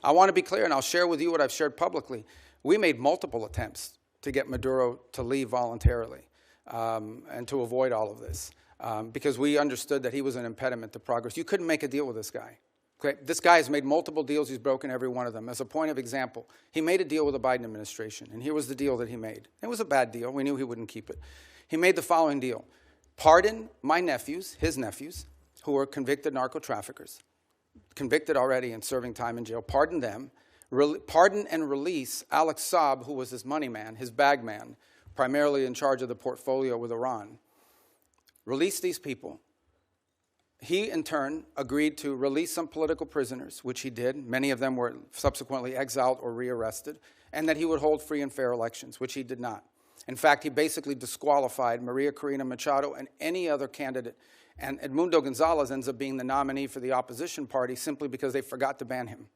I want to be clear, and I'll share with you what I've shared publicly. We made multiple attempts to get Maduro to leave voluntarily and to avoid all of this because we understood that he was an impediment to progress. You couldn't make a deal with this guy. Okay? This guy has made multiple deals. He's broken every one of them. As a point of example, he made a deal with the Biden administration, and here was the deal that he made. It was a bad deal. We knew he wouldn't keep it. He made the following deal. Pardon my nephews, his nephews, who were convicted narco-traffickers, convicted already and serving time in jail. Pardon them. Pardon and release Alex Saab, who was his money man, his bag man, primarily in charge of the portfolio with Iran. Release these people. He, in turn, agreed to release some political prisoners, which he did. Many of them were subsequently exiled or rearrested, and that he would hold free and fair elections, which he did not. In fact, he basically disqualified Maria Corina Machado and any other candidate. And Edmundo Gonzalez ends up being the nominee for the opposition party simply because they forgot to ban him.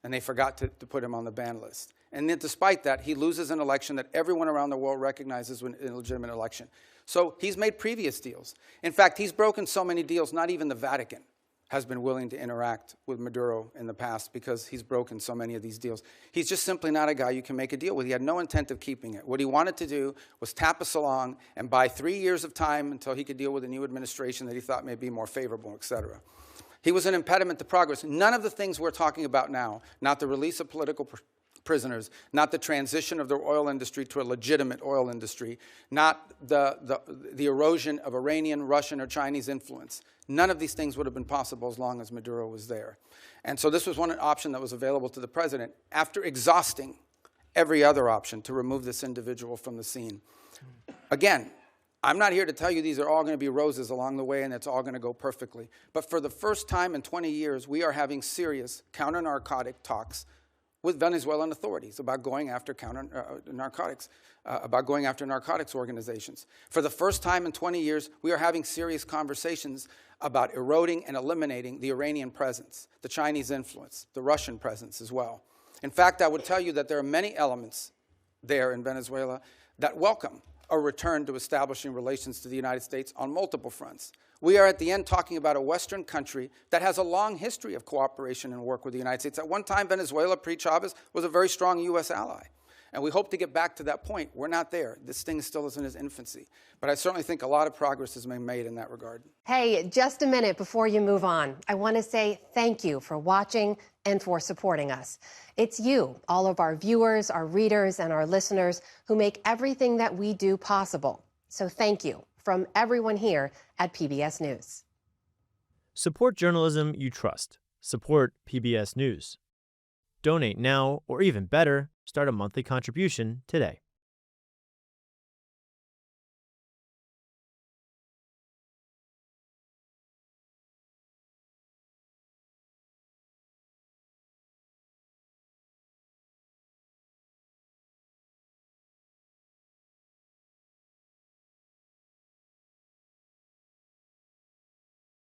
And they forgot to put him on the ban list. And then despite that, he loses an election that everyone around the world recognizes an illegitimate election. So he's made previous deals. In fact, he's broken so many deals, not even the Vatican has been willing to interact with Maduro in the past because he's broken so many of these deals. He's just simply not a guy you can make a deal with. He had no intent of keeping it. What he wanted to do was tap us along and buy 3 years of time until he could deal with a new administration that he thought may be more favorable, et cetera. He was an impediment to progress. None of the things we're talking about now, not the release of political prisoners, not the transition of the oil industry to a legitimate oil industry, not the erosion of Iranian, Russian, or Chinese influence. None of these things would have been possible as long as Maduro was there. And so this was one option that was available to the president after exhausting every other option to remove this individual from the scene. Again, I'm not here to tell you these are all going to be roses along the way and it's all going to go perfectly. But for the first time in 20 years, we are having serious counter-narcotic talks with Venezuelan authorities about going after narcotics organizations. For the first time in 20 years, we are having serious conversations about eroding and eliminating the Iranian presence, the Chinese influence, the Russian presence as well. In fact, I would tell you that there are many elements there in Venezuela that welcome a return to establishing relations to the United States on multiple fronts. We are at the end talking about a Western country that has a long history of cooperation and work with the United States. At one time, Venezuela, pre-Chavez, was a very strong U.S. ally. And we hope to get back to that point. We're not there. This thing still is in its infancy. But I certainly think a lot of progress has been made in that regard. Hey, just a minute before you move on. I want to say thank you for watching and for supporting us. It's you, all of our viewers, our readers, and our listeners who make everything that we do possible. So thank you from everyone here at PBS News. Support journalism you trust. Support PBS News. Donate now, or even better, start a monthly contribution today.